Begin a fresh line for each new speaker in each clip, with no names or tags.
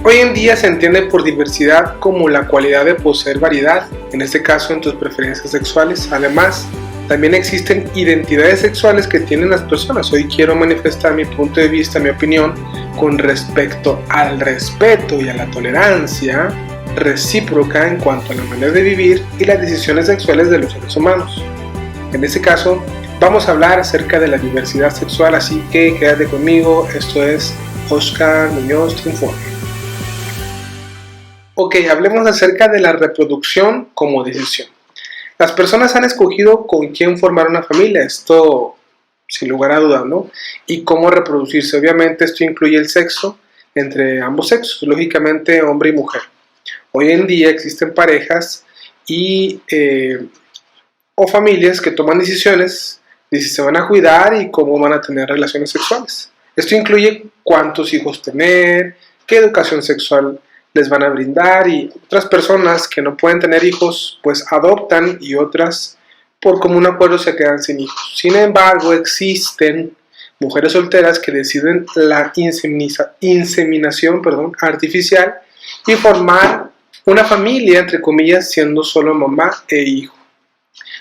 Hoy en día se entiende por diversidad como la cualidad de poseer variedad, en este caso en tus preferencias sexuales. Además, también existen identidades sexuales que tienen las personas. Hoy quiero manifestar mi punto de vista, mi opinión con respecto al respeto y a la tolerancia recíproca en cuanto a la manera de vivir y las decisiones sexuales de los seres humanos. En este caso, vamos a hablar acerca de la diversidad sexual, así que quédate conmigo. Esto es Oscar Muñoz te informa. Ok, hablemos acerca de la reproducción como decisión. Las personas han escogido con quién formar una familia, esto sin lugar a dudas, ¿no? Y cómo reproducirse. Obviamente esto incluye el sexo entre ambos sexos, lógicamente hombre y mujer. Hoy en día existen parejas o familias que toman decisiones de si se van a cuidar y cómo van a tener relaciones sexuales. Esto incluye cuántos hijos tener, qué educación sexual les van a brindar, y otras personas que no pueden tener hijos pues adoptan, y otras por común acuerdo se quedan sin hijos. Sin embargo, existen mujeres solteras que deciden la inseminación artificial y formar una familia, entre comillas, siendo solo mamá e hijo.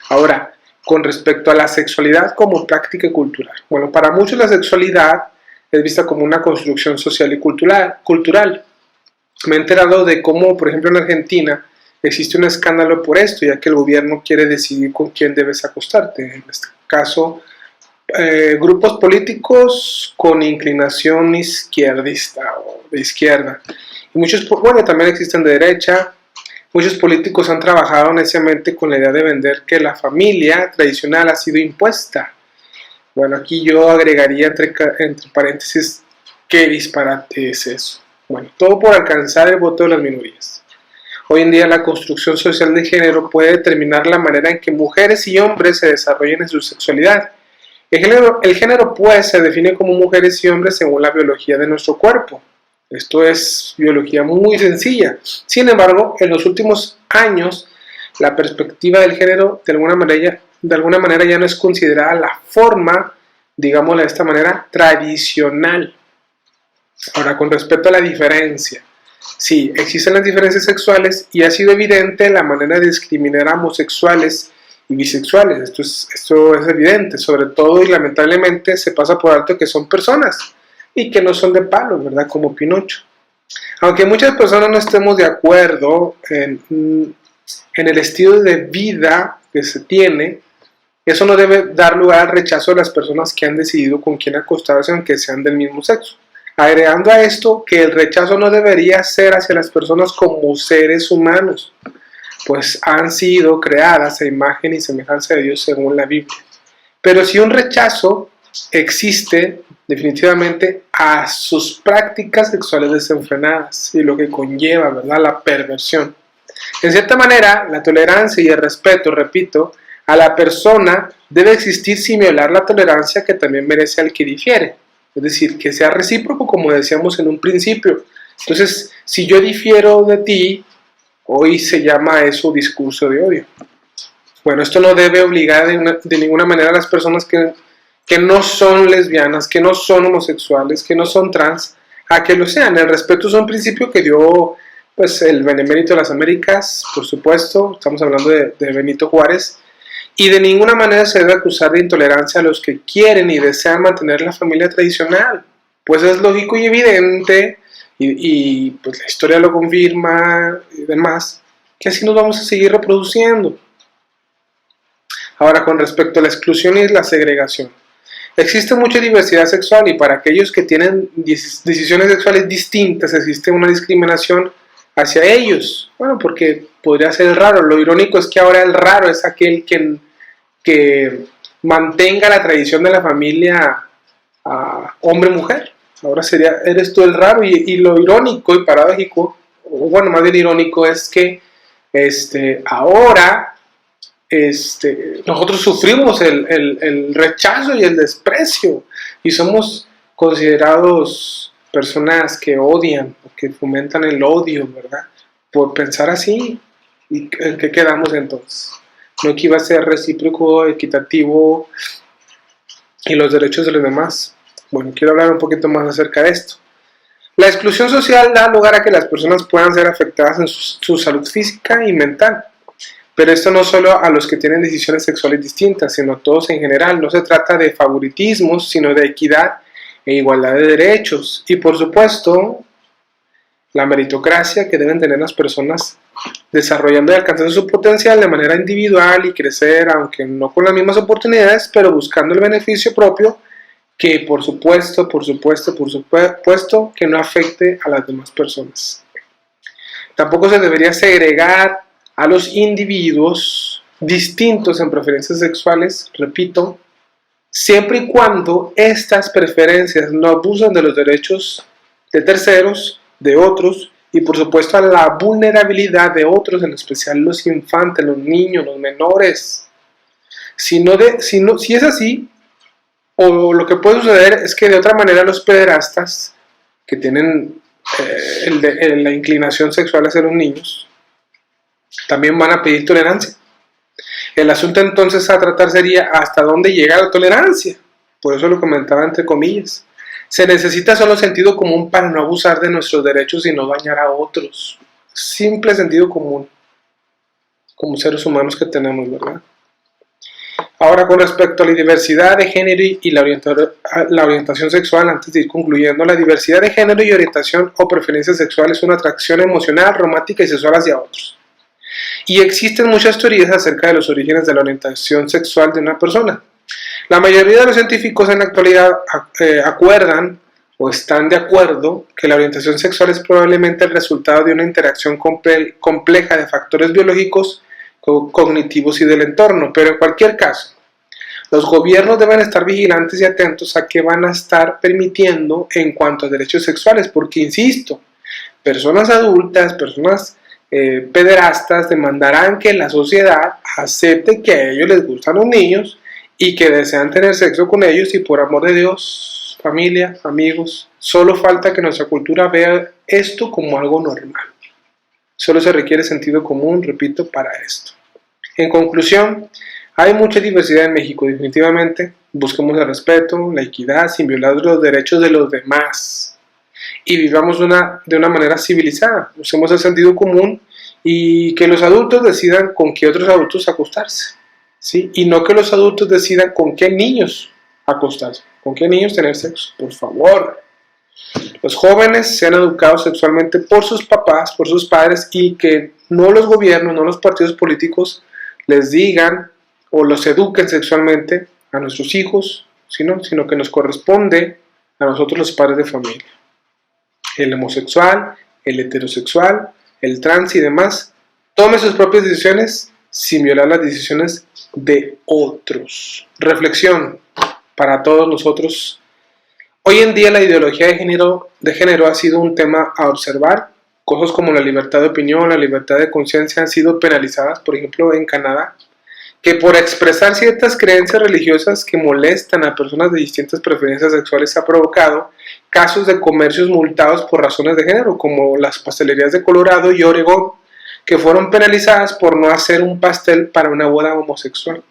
Ahora, con respecto a la sexualidad como práctica cultural. Bueno, para muchos la sexualidad es vista como una construcción social y cultural. Me he enterado de cómo, por ejemplo, en Argentina existe un escándalo por esto, ya que el gobierno quiere decidir con quién debes acostarte. En este caso, grupos políticos con inclinación izquierdista o de izquierda. Y muchos, bueno, también existen de derecha. Muchos políticos han trabajado neciamente con la idea de vender que la familia tradicional ha sido impuesta. Bueno, aquí yo agregaría entre paréntesis, ¿qué disparate es eso? Bueno, todo por alcanzar el voto de las minorías. Hoy en día la construcción social de género puede determinar la manera en que mujeres y hombres se desarrollen en su sexualidad. El género pues se define como mujeres y hombres según la biología de nuestro cuerpo. Esto es biología muy sencilla. Sin embargo, en los últimos años, la perspectiva del género de alguna manera ya no es considerada la forma, digámoslo de esta manera, tradicional. Ahora, con respecto a la diferencia, sí, existen las diferencias sexuales y ha sido evidente la manera de discriminar a homosexuales y bisexuales. Esto es evidente, sobre todo y lamentablemente se pasa por alto que son personas y que no son de palo, ¿verdad? Como Pinocho. Aunque muchas personas no estemos de acuerdo en el estilo de vida que se tiene, eso no debe dar lugar al rechazo de las personas que han decidido con quién acostarse aunque sean del mismo sexo. Agregando a esto que el rechazo no debería ser hacia las personas como seres humanos, pues han sido creadas a imagen y semejanza de Dios según la Biblia. Pero si un rechazo existe definitivamente a sus prácticas sexuales desenfrenadas y lo que conlleva, ¿verdad?, la perversión. En cierta manera, la tolerancia y el respeto, repito, a la persona debe existir sin violar la tolerancia que también merece al que difiere. Es decir, que sea recíproco, como decíamos en un principio. Entonces, si yo difiero de ti, hoy se llama eso discurso de odio. Bueno, esto no debe obligar de ninguna manera a las personas que no son lesbianas, que no son homosexuales, que no son trans, a que lo sean. El respeto es un principio que dio pues, el Benemérito de las Américas, por supuesto. Estamos hablando de Benito Juárez. Y de ninguna manera se debe acusar de intolerancia a los que quieren y desean mantener la familia tradicional. Pues es lógico y evidente, y pues la historia lo confirma y demás, que así nos vamos a seguir reproduciendo. Ahora, con respecto a la exclusión y la segregación. Existe mucha diversidad sexual y para aquellos que tienen decisiones sexuales distintas existe una discriminación hacia ellos. Bueno, porque podría ser el raro. Lo irónico es que ahora el raro es aquel que mantenga la tradición de la familia hombre-mujer. Ahora eres tú el raro, y lo irónico y paradójico, o bueno, más bien irónico, es que ahora nosotros sufrimos el rechazo y el desprecio y somos considerados personas que odian, que fomentan el odio, ¿verdad? Por pensar así. ¿Y en qué quedamos entonces? No que iba a ser recíproco, equitativo y los derechos de los demás. Bueno, quiero hablar un poquito más acerca de esto. La exclusión social da lugar a que las personas puedan ser afectadas en su salud física y mental. Pero esto no solo a los que tienen decisiones sexuales distintas, sino a todos en general. No se trata de favoritismos, sino de equidad e igualdad de derechos. Y por supuesto, la meritocracia que deben tener las personas desarrollando y alcanzando su potencial de manera individual y crecer, aunque no con las mismas oportunidades, pero buscando el beneficio propio, que por supuesto que no afecte a las demás personas. Tampoco se debería segregar a los individuos distintos en preferencias sexuales, repito, siempre y cuando estas preferencias no abusan de los derechos de terceros, de otros, y por supuesto a la vulnerabilidad de otros, en especial los infantes, los niños, los menores. Si es así, o lo que puede suceder es que de otra manera los pederastas, que tienen la inclinación sexual hacia los niños, también van a pedir tolerancia. El asunto entonces a tratar sería hasta dónde llega la tolerancia. Por eso lo comentaba entre comillas. Se necesita solo sentido común para no abusar de nuestros derechos y no dañar a otros. Simple sentido común, como seres humanos que tenemos, ¿verdad? Ahora, con respecto a la diversidad de género y la orientación sexual, antes de ir concluyendo, la diversidad de género y orientación o preferencia sexual es una atracción emocional, romántica y sexual hacia otros. Y existen muchas teorías acerca de los orígenes de la orientación sexual de una persona. La mayoría de los científicos en la actualidad acuerdan o están de acuerdo que la orientación sexual es probablemente el resultado de una interacción compleja de factores biológicos, cognitivos y del entorno, pero en cualquier caso, los gobiernos deben estar vigilantes y atentos a qué van a estar permitiendo en cuanto a derechos sexuales, porque insisto, personas adultas, personas pederastas demandarán que la sociedad acepte que a ellos les gustan los niños y que desean tener sexo con ellos, y por amor de Dios, familia, amigos, solo falta que nuestra cultura vea esto como algo normal. Solo se requiere sentido común, repito, para esto. En conclusión, hay mucha diversidad en México, definitivamente. Busquemos el respeto, la equidad, sin violar los derechos de los demás. Y vivamos de una manera civilizada. Usemos el sentido común y que los adultos decidan con qué otros adultos acostarse, ¿sí? Y no que los adultos decidan con qué niños acostarse, con qué niños tener sexo, por favor. Los jóvenes sean educados sexualmente por sus papás, por sus padres, y que no los gobiernos, no los partidos políticos les digan o los eduquen sexualmente a nuestros hijos, sino que nos corresponde a nosotros los padres de familia. El homosexual, el heterosexual, el trans y demás, tome sus propias decisiones sin violar las decisiones de otros. Reflexión para todos nosotros. Hoy en día la ideología de género ha sido un tema a observar. Cosas como la libertad de opinión, la libertad de conciencia han sido penalizadas, por ejemplo en Canadá, que por expresar ciertas creencias religiosas que molestan a personas de distintas preferencias sexuales ha provocado casos de comercios multados por razones de género, como las pastelerías de Colorado y Oregón, que fueron penalizadas por no hacer un pastel para una boda homosexual.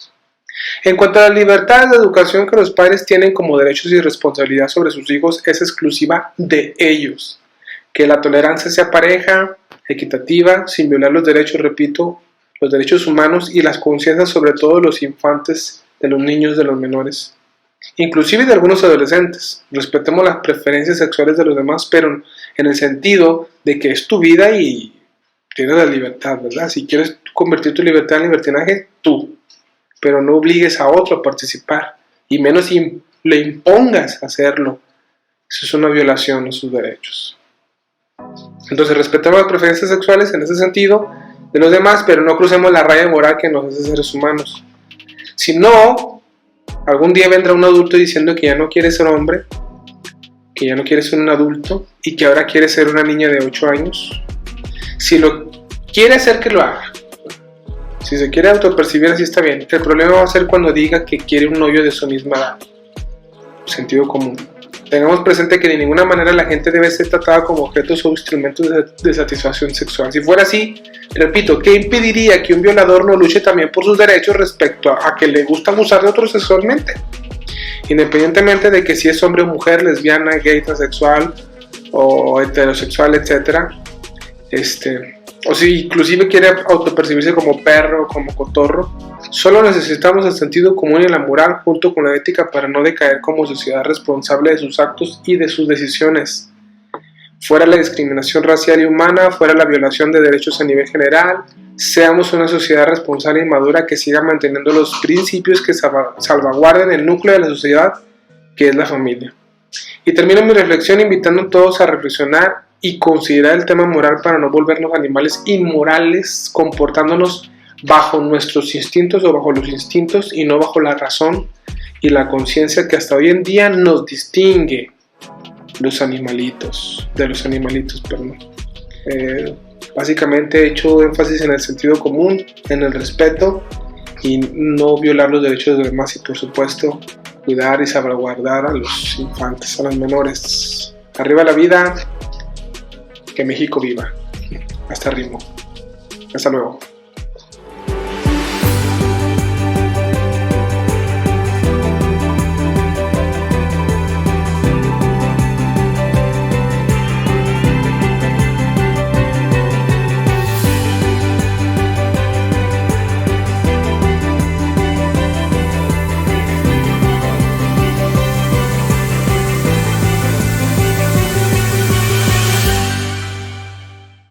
En cuanto a la libertad de educación que los padres tienen como derechos y responsabilidad sobre sus hijos, es exclusiva de ellos. Que la tolerancia sea pareja, equitativa, sin violar los derechos, repito, los derechos humanos y las conciencias sobre todo de los infantes, de los niños, de los menores, inclusive de algunos adolescentes. Respetemos las preferencias sexuales de los demás, pero en el sentido de que es tu vida y tienes la libertad, ¿verdad? Si quieres convertir tu libertad en libertinaje, tú, pero no obligues a otro a participar, y menos si le impongas hacerlo. Eso es una violación de sus derechos. Entonces respetemos las preferencias sexuales en ese sentido de los demás, pero no crucemos la raya moral que nos hace seres humanos. Si no, algún día vendrá un adulto diciendo que ya no quiere ser hombre, que ya no quiere ser un adulto y que ahora quiere ser una niña de 8 años. Si lo quiere hacer, que lo haga. Si se quiere autopercibir así, está bien. El problema va a ser cuando diga que quiere un novio de su misma edad. Sentido común. Tengamos presente que de ninguna manera la gente debe ser tratada como objetos o instrumentos de satisfacción sexual. Si fuera así, repito, ¿qué impediría que un violador no luche también por sus derechos respecto a que le gusta abusar de otros sexualmente? Independientemente de que si es hombre o mujer, lesbiana, gay, transexual o heterosexual, etcétera, o si inclusive quiere autopercibirse como perro o como cotorro, solo necesitamos el sentido común y la moral junto con la ética para no decaer como sociedad responsable de sus actos y de sus decisiones. Fuera la discriminación racial y humana, fuera la violación de derechos a nivel general, seamos una sociedad responsable y madura que siga manteniendo los principios que salvaguarden el núcleo de la sociedad, que es la familia. Y termino mi reflexión invitando a todos a reflexionar y considerar el tema moral para no volvernos animales inmorales, comportándonos bajo nuestros instintos o bajo los instintos y no bajo la razón y la conciencia que hasta hoy en día nos distingue de los animalitos, perdón. Básicamente he hecho énfasis en el sentido común, en el respeto y no violar los derechos de los demás y por supuesto cuidar y salvaguardar a los infantes, a los menores. Arriba la vida, que México viva. Hasta luego.